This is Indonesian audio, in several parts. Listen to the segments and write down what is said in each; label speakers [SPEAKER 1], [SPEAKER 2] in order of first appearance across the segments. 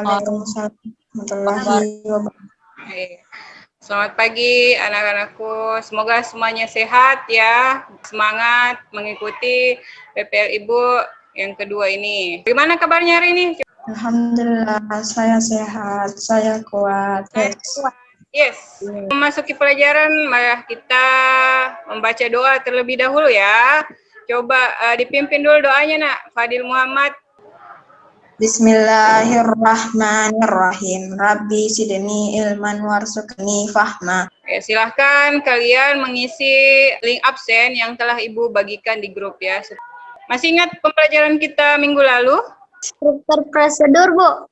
[SPEAKER 1] Waalaikumsalam warahmatullahi wabarakatuh.
[SPEAKER 2] Selamat pagi anak-anakku, semoga semuanya sehat ya, semangat mengikuti PPL Ibu yang kedua ini. Bagaimana kabarnya hari ini?
[SPEAKER 1] Alhamdulillah, saya sehat, saya kuat.
[SPEAKER 2] Yes. Memasuki pelajaran, mari kita membaca doa terlebih dahulu ya. Coba dipimpin dulu doanya nak, Fadil Muhammad.
[SPEAKER 1] Bismillahirrahmanirrahim. Rabbi sidni ilman warzuqni fahma.
[SPEAKER 2] Silahkan kalian mengisi link absen yang telah Ibu bagikan di grup ya. Masih ingat pembelajaran kita minggu lalu?
[SPEAKER 3] Struktur prosedur, Bu.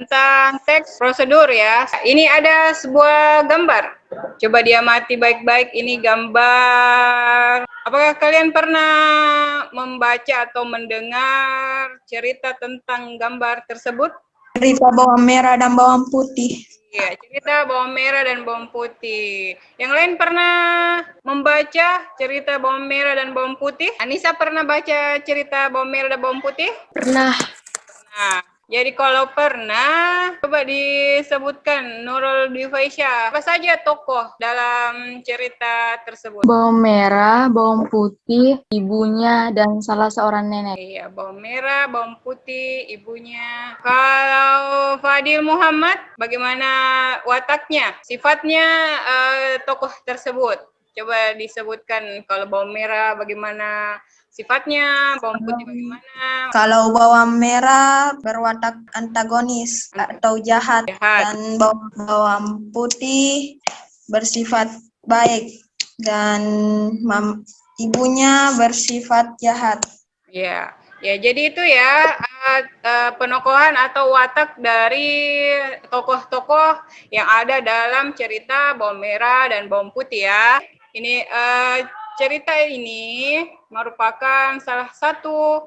[SPEAKER 2] Tentang teks prosedur ya. Ini ada sebuah gambar. Coba diamati baik-baik, ini gambar. Apakah kalian pernah membaca atau mendengar cerita tentang gambar tersebut?
[SPEAKER 1] Cerita bawang merah dan bawang putih.
[SPEAKER 2] Iya, cerita bawang merah dan bawang putih. Yang lain pernah membaca cerita bawang merah dan bawang putih? Anissa pernah baca cerita bawang merah dan bawang putih?
[SPEAKER 3] Pernah.
[SPEAKER 2] Nah, jadi kalau pernah, coba disebutkan Nurul Dwifaisya, apa saja tokoh dalam cerita tersebut?
[SPEAKER 3] Bawang merah, bawang putih, ibunya, dan salah seorang nenek.
[SPEAKER 2] Iya, bawang merah, bawang putih, ibunya. Kalau Fadil Muhammad, bagaimana wataknya, sifatnya tokoh tersebut? Coba disebutkan kalau bawang merah bagaimana sifatnya, bawang putih bagaimana?
[SPEAKER 1] Kalau bawang merah berwatak antagonis atau jahat. Dan bawang putih bersifat baik dan ibunya bersifat jahat.
[SPEAKER 2] Ya, ya jadi itu ya penokohan atau watak dari tokoh-tokoh yang ada dalam cerita bawang merah dan bawang putih ya. Ini cerita ini merupakan salah satu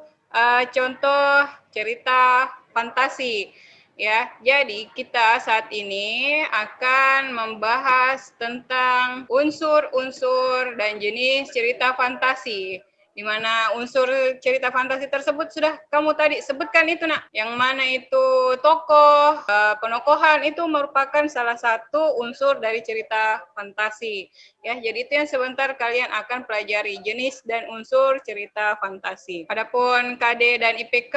[SPEAKER 2] contoh cerita fantasi. Ya, jadi kita saat ini akan membahas tentang unsur-unsur dan jenis cerita fantasi. Di mana unsur cerita fantasi tersebut sudah kamu tadi sebutkan itu nak, yang mana itu tokoh, penokohan itu merupakan salah satu unsur dari cerita fantasi. Ya, jadi itu yang sebentar kalian akan pelajari jenis dan unsur cerita fantasi. Adapun KD dan IPK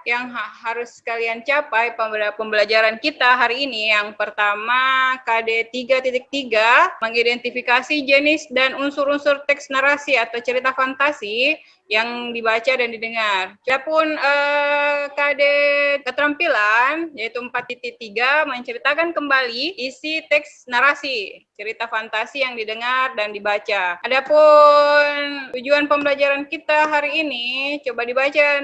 [SPEAKER 2] yang harus kalian capai pada pembelajaran kita hari ini, yang pertama KD 3.3 mengidentifikasi jenis dan unsur-unsur teks narasi atau cerita fantasi yang dibaca dan didengar. Adapun KD keterampilan yaitu 4.3 menceritakan kembali isi teks narasi cerita fantasi yang didengar dan dibaca. Adapun tujuan pembelajaran kita hari ini, coba dibaca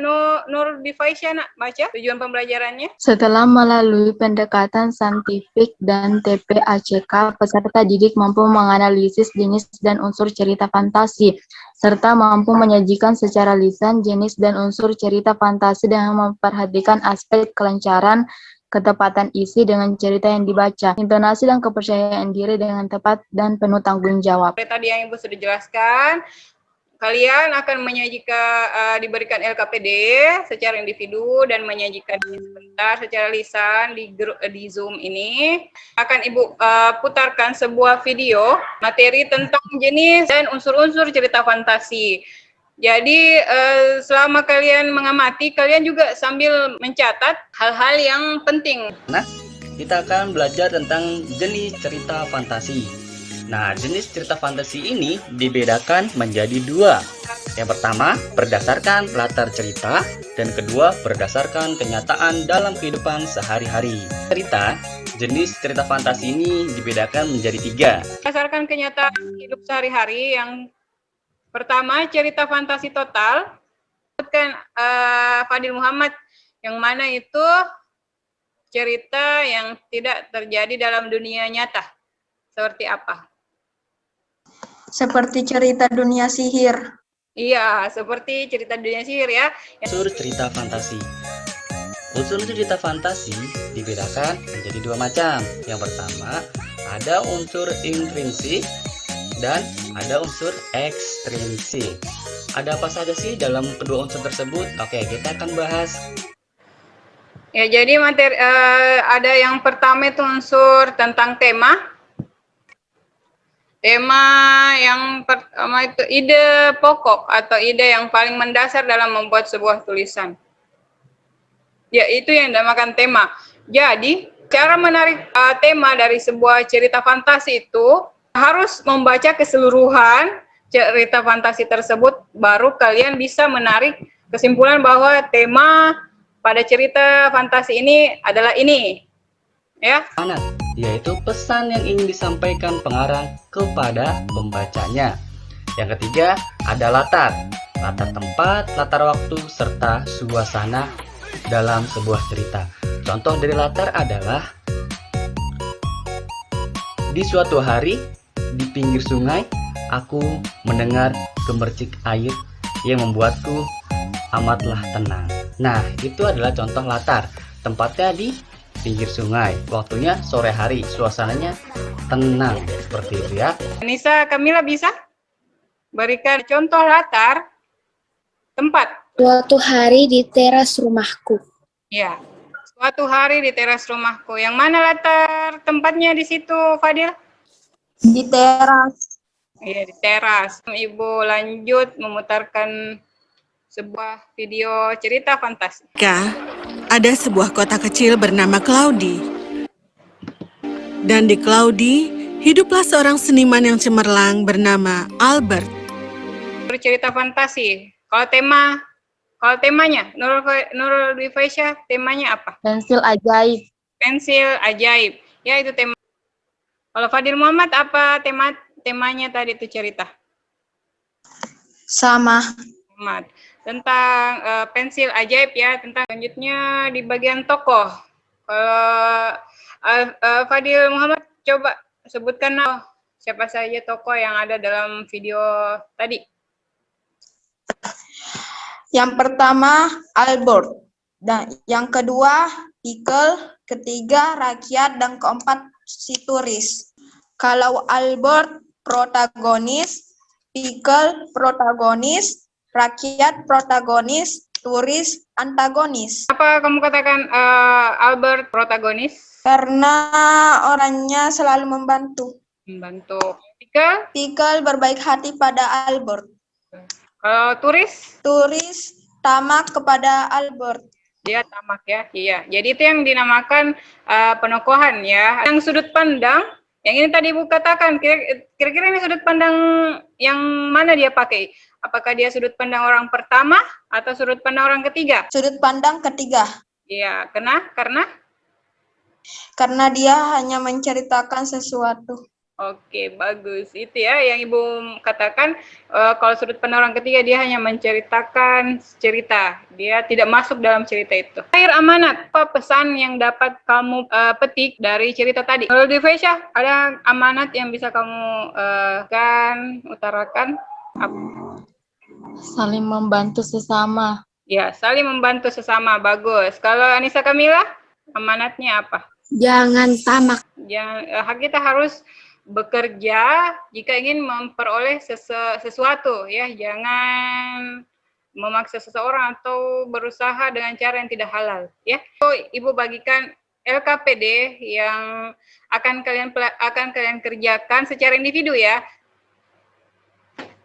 [SPEAKER 2] Nur Difaisya nak, baca tujuan pembelajarannya.
[SPEAKER 3] Setelah melalui pendekatan saintifik dan TPACK, peserta didik mampu menganalisis jenis dan unsur cerita fantasi, serta mampu menyajikan secara lisan jenis dan unsur cerita fantasi dengan memperhatikan aspek kelancaran, ketepatan isi dengan cerita yang dibaca, intonasi dan kepercayaan diri dengan tepat dan penuh tanggung jawab.
[SPEAKER 2] Tadi yang Ibu sudah jelaskan, kalian akan menyajikan diberikan LKPD secara individu dan menyajikan sebentar secara lisan di Zoom ini. Akan Ibu putarkan sebuah video materi tentang jenis dan unsur-unsur cerita fantasi. Jadi selama kalian mengamati, kalian juga sambil mencatat hal-hal yang penting.
[SPEAKER 4] Nah, kita akan belajar tentang jenis cerita fantasi. Nah, jenis cerita fantasi ini dibedakan menjadi dua. Yang pertama, berdasarkan latar cerita, dan kedua, berdasarkan kenyataan dalam kehidupan sehari-hari. Jenis cerita fantasi ini dibedakan menjadi tiga.
[SPEAKER 2] Berdasarkan kenyataan hidup sehari-hari, yang pertama, cerita fantasi total. Sebutkan Fadil Muhammad, yang mana itu cerita yang tidak terjadi dalam dunia nyata. Seperti apa?
[SPEAKER 1] Seperti cerita dunia sihir.
[SPEAKER 2] Iya, seperti cerita dunia sihir ya.
[SPEAKER 4] Unsur cerita fantasi. Unsur cerita fantasi dibedakan menjadi dua macam. Yang pertama, ada unsur intrinsik dan ada unsur ekstrinsik. Ada apa saja sih dalam kedua unsur tersebut? Oke, kita akan bahas.
[SPEAKER 2] Ya, jadi materi ada yang pertama itu unsur tentang tema. Tema yang pertama itu ide pokok atau ide yang paling mendasar dalam membuat sebuah tulisan. Ya, itu yang dinamakan tema. Jadi, cara menarik tema dari sebuah cerita fantasi itu harus membaca keseluruhan cerita fantasi tersebut, baru kalian bisa menarik kesimpulan bahwa tema pada cerita fantasi ini adalah ini. Ya.
[SPEAKER 4] Amanat, yaitu pesan yang ingin disampaikan pengarang kepada pembacanya. Yang ketiga, ada latar. Latar tempat, latar waktu, serta suasana dalam sebuah cerita. Contoh dari latar adalah di suatu hari di pinggir sungai, aku mendengar gemercik air yang membuatku amatlah tenang. Nah, itu adalah contoh latar. Tempatnya di pinggir sungai, waktunya sore hari, suasananya tenang, seperti itu ya.
[SPEAKER 2] Anissa, Kamila bisa berikan contoh latar tempat.
[SPEAKER 5] Suatu hari di teras rumahku.
[SPEAKER 2] Ya, suatu hari di teras rumahku. Yang mana latar tempatnya di situ, Fadil?
[SPEAKER 1] Di teras.
[SPEAKER 2] Iya, di teras. Ibu lanjut memutarkan sebuah video cerita fantasi.
[SPEAKER 6] Ada sebuah kota kecil bernama Cloudy. Dan di Cloudy, hiduplah seorang seniman yang cemerlang bernama Albert.
[SPEAKER 2] Cerita fantasi. Kalau temanya, Nurul Dwi-Faisya, temanya apa?
[SPEAKER 3] Pensil ajaib.
[SPEAKER 2] Pensil ajaib. Ya, itu tema. Kalau Fadil Muhammad, apa temanya tadi itu cerita?
[SPEAKER 1] Sama.
[SPEAKER 2] Muhammad. Tentang pensil ajaib ya, tentang selanjutnya di bagian tokoh. Fadil Muhammad, coba sebutkan siapa saja tokoh yang ada dalam video tadi.
[SPEAKER 1] Yang pertama Albert, dan yang kedua Pickle, ketiga rakyat, dan keempat si turis. Kalau Albert protagonis, Pickle protagonis, rakyat protagonis, turis antagonis.
[SPEAKER 2] Apa kamu katakan Albert protagonis?
[SPEAKER 1] Karena orangnya selalu membantu.
[SPEAKER 2] Membantu. Pickle?
[SPEAKER 1] Pickle berbaik hati pada Albert.
[SPEAKER 2] Kalau turis?
[SPEAKER 1] Turis tamak kepada Albert.
[SPEAKER 2] Dia tamak ya, iya. Jadi itu yang dinamakan penokohan ya. Yang sudut pandang, yang ini tadi Ibu katakan, kira-kira ini sudut pandang yang mana dia pakai? Apakah dia sudut pandang orang pertama atau sudut pandang orang ketiga?
[SPEAKER 1] Sudut pandang ketiga.
[SPEAKER 2] Iya, karena?
[SPEAKER 1] Karena dia hanya menceritakan sesuatu.
[SPEAKER 2] Oke, bagus. Itu ya yang Ibu katakan, kalau sudut pandang orang ketiga dia hanya menceritakan cerita. Dia tidak masuk dalam cerita itu. Akhir amanat, apa pesan yang dapat kamu petik dari cerita tadi? Kalau di Faisya, ada amanat yang bisa kamu utarakan?
[SPEAKER 3] Saling membantu sesama.
[SPEAKER 2] Ya, saling membantu sesama. Bagus. Kalau Anissa Kamila, amanatnya apa?
[SPEAKER 5] Jangan tamak.
[SPEAKER 2] Kita harus bekerja jika ingin memperoleh sesuatu ya, jangan memaksa seseorang atau berusaha dengan cara yang tidak halal ya. So, Ibu bagikan LKPD yang akan kalian kerjakan secara individu ya.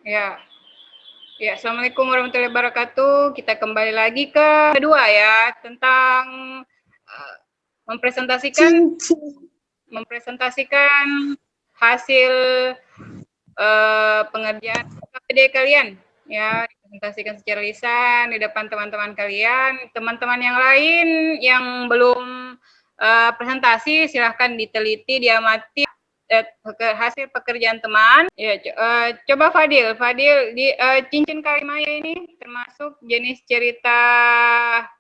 [SPEAKER 2] Ya. Ya, Assalamualaikum warahmatullahi wabarakatuh. Kita kembali lagi ke kedua ya, tentang mempresentasikan hasil pengerjaan KPD kalian ya, dipresentasikan secara lisan di depan teman-teman kalian. Teman-teman yang lain yang belum presentasi silahkan diteliti, diamati hasil pekerjaan teman. Ya, coba Fadil di Cincin Kalimaya ini termasuk jenis cerita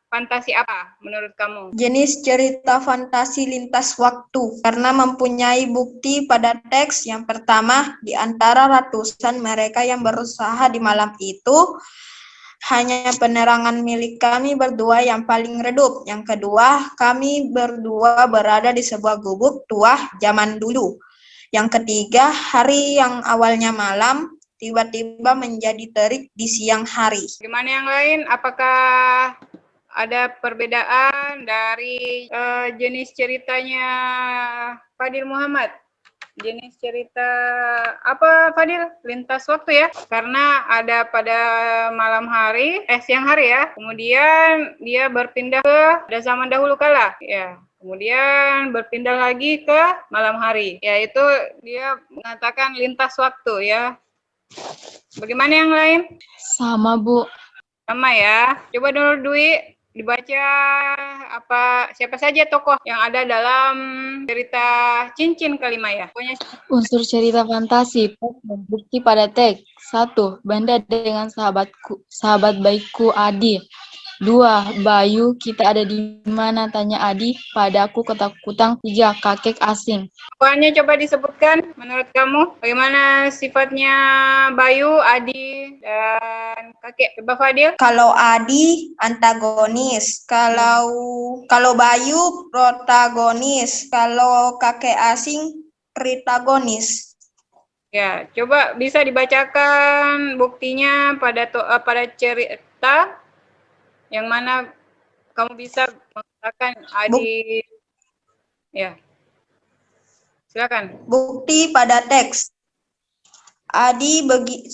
[SPEAKER 2] fantasi apa menurut kamu?
[SPEAKER 1] Jenis cerita fantasi lintas waktu karena mempunyai bukti pada teks. Yang pertama, di antara ratusan mereka yang berusaha di malam itu, hanya penerangan milik kami berdua yang paling redup. Yang kedua, kami berdua berada di sebuah gubuk tua zaman dulu. Yang ketiga, hari yang awalnya malam tiba-tiba menjadi terik di siang hari.
[SPEAKER 2] Gimana yang lain? Apakah ada perbedaan dari jenis ceritanya Fadil Muhammad. Jenis cerita apa Fadil? Lintas waktu ya? Karena ada pada malam hari, siang hari ya. Kemudian dia berpindah ke pada zaman dahulu kala. Ya. Kemudian berpindah lagi ke malam hari. Yaitu dia mengatakan lintas waktu ya. Bagaimana yang lain?
[SPEAKER 3] Sama, Bu.
[SPEAKER 2] Sama ya. Coba dulu Dwi dibaca siapa saja tokoh yang ada dalam cerita Cincin Kelima ya. Pokoknya
[SPEAKER 3] Unsur cerita fantasi, plot dan bukti pada teks. 1. Banda dengan sahabat baikku Adi. 2. Bayu, kita ada di mana? Tanya Adi. Padaku ketakutan. 3. Kakek asing.
[SPEAKER 2] pokoknya coba disebutkan menurut kamu bagaimana sifatnya Bayu, Adi, dan kakek. Coba Fadil.
[SPEAKER 1] Kalau Adi antagonis, kalau Bayu protagonis, kalau kakek asing pritagonis.
[SPEAKER 2] Ya, coba bisa dibacakan buktinya pada cerita yang mana kamu bisa mengatakan Adi. Ya. Silakan.
[SPEAKER 1] Bukti pada teks.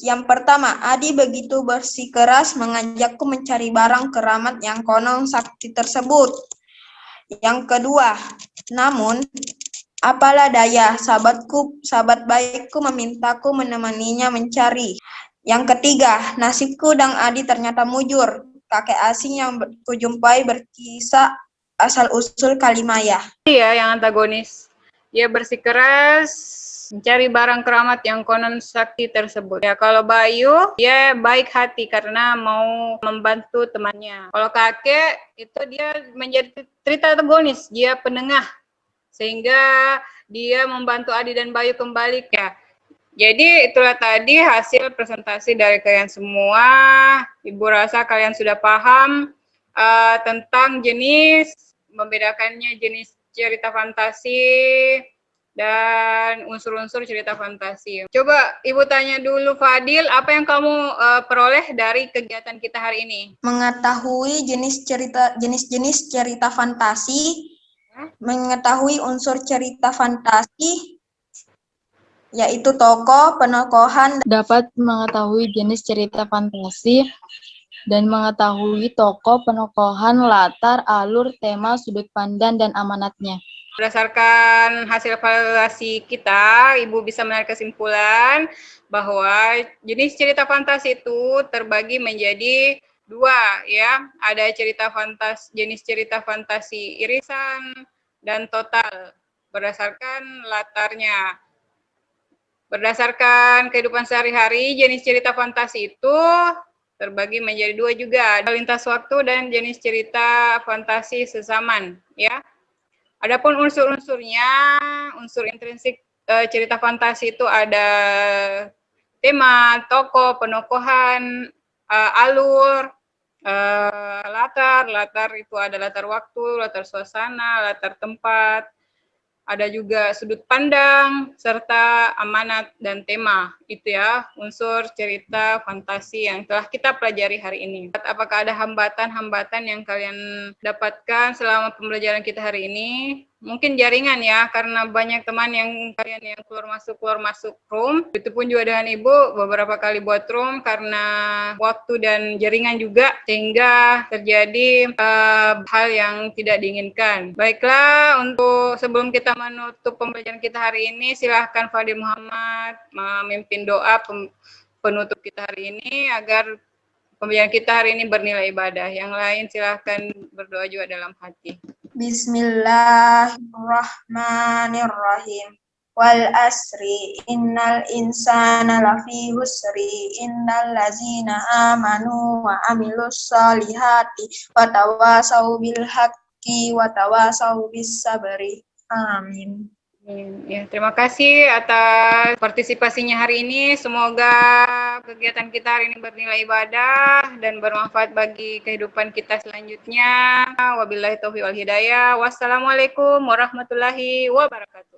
[SPEAKER 1] Yang pertama, Adi begitu bersikeras mengajakku mencari barang keramat yang konon sakti tersebut. Yang kedua, namun apalah daya, sahabat baikku memintaku menemaninya mencari. Yang ketiga, nasibku dan Adi ternyata mujur. Kakek asing yang kujumpai berkisah asal-usul Kalimaya.
[SPEAKER 2] Dia yang antagonis. Dia bersikeras mencari barang keramat yang konon sakti tersebut. Ya, kalau Bayu, dia baik hati karena mau membantu temannya. Kalau kakek, itu dia menjadi cerita antagonis. Dia penengah. Sehingga dia membantu Adi dan Bayu kembali. Ya. Jadi itulah tadi hasil presentasi dari kalian semua. Ibu rasa kalian sudah paham tentang membedakannya jenis cerita fantasi dan unsur-unsur cerita fantasi. Coba Ibu tanya dulu Fadil, apa yang kamu peroleh dari kegiatan kita hari ini?
[SPEAKER 1] Mengetahui jenis-jenis cerita fantasi, mengetahui unsur cerita fantasi, yaitu tokoh, penokohan.
[SPEAKER 3] Dapat mengetahui jenis cerita fantasi dan mengetahui tokoh, penokohan, latar, alur, tema, sudut pandang, dan amanatnya.
[SPEAKER 2] Berdasarkan hasil evaluasi kita, Ibu bisa menarik kesimpulan bahwa jenis cerita fantasi itu terbagi menjadi dua, ya. Ada jenis cerita fantasi irisan dan total berdasarkan latarnya. Berdasarkan kehidupan sehari-hari, jenis cerita fantasi itu terbagi menjadi dua juga, ada lintas waktu dan jenis cerita fantasi sezaman, ya. Adapun unsur-unsurnya, unsur intrinsik cerita fantasi itu ada tema, tokoh, penokohan, alur, latar itu ada latar waktu, latar suasana, latar tempat, ada juga sudut pandang, serta amanat dan tema. Itu ya, unsur cerita fantasi yang telah kita pelajari hari ini. Apakah ada hambatan-hambatan yang kalian dapatkan selama pembelajaran kita hari ini? Mungkin jaringan ya, karena banyak teman kalian yang keluar masuk room. Itu pun juga dengan Ibu beberapa kali buat room karena waktu dan jaringan juga, sehingga terjadi hal yang tidak diinginkan. Baiklah, untuk sebelum kita menutup pembelajaran kita hari ini, silahkan Fadil Muhammad memimpin doa penutup kita hari ini agar pembelajaran kita hari ini bernilai ibadah. Yang lain silahkan berdoa juga dalam hati.
[SPEAKER 1] Bismillahirrahmanirrahim. Wal asri innal insana lafi husri innal ladzina amanu wa amilus solihati wa tawasau bil haqqi wa tawasau bis sabri. Amin.
[SPEAKER 2] Ya, terima kasih atas partisipasinya hari ini. Semoga kegiatan kita hari ini bernilai ibadah dan bermanfaat bagi kehidupan kita selanjutnya. Wabillahi taufiq wal hidayah. Wassalamualaikum warahmatullahi wabarakatuh.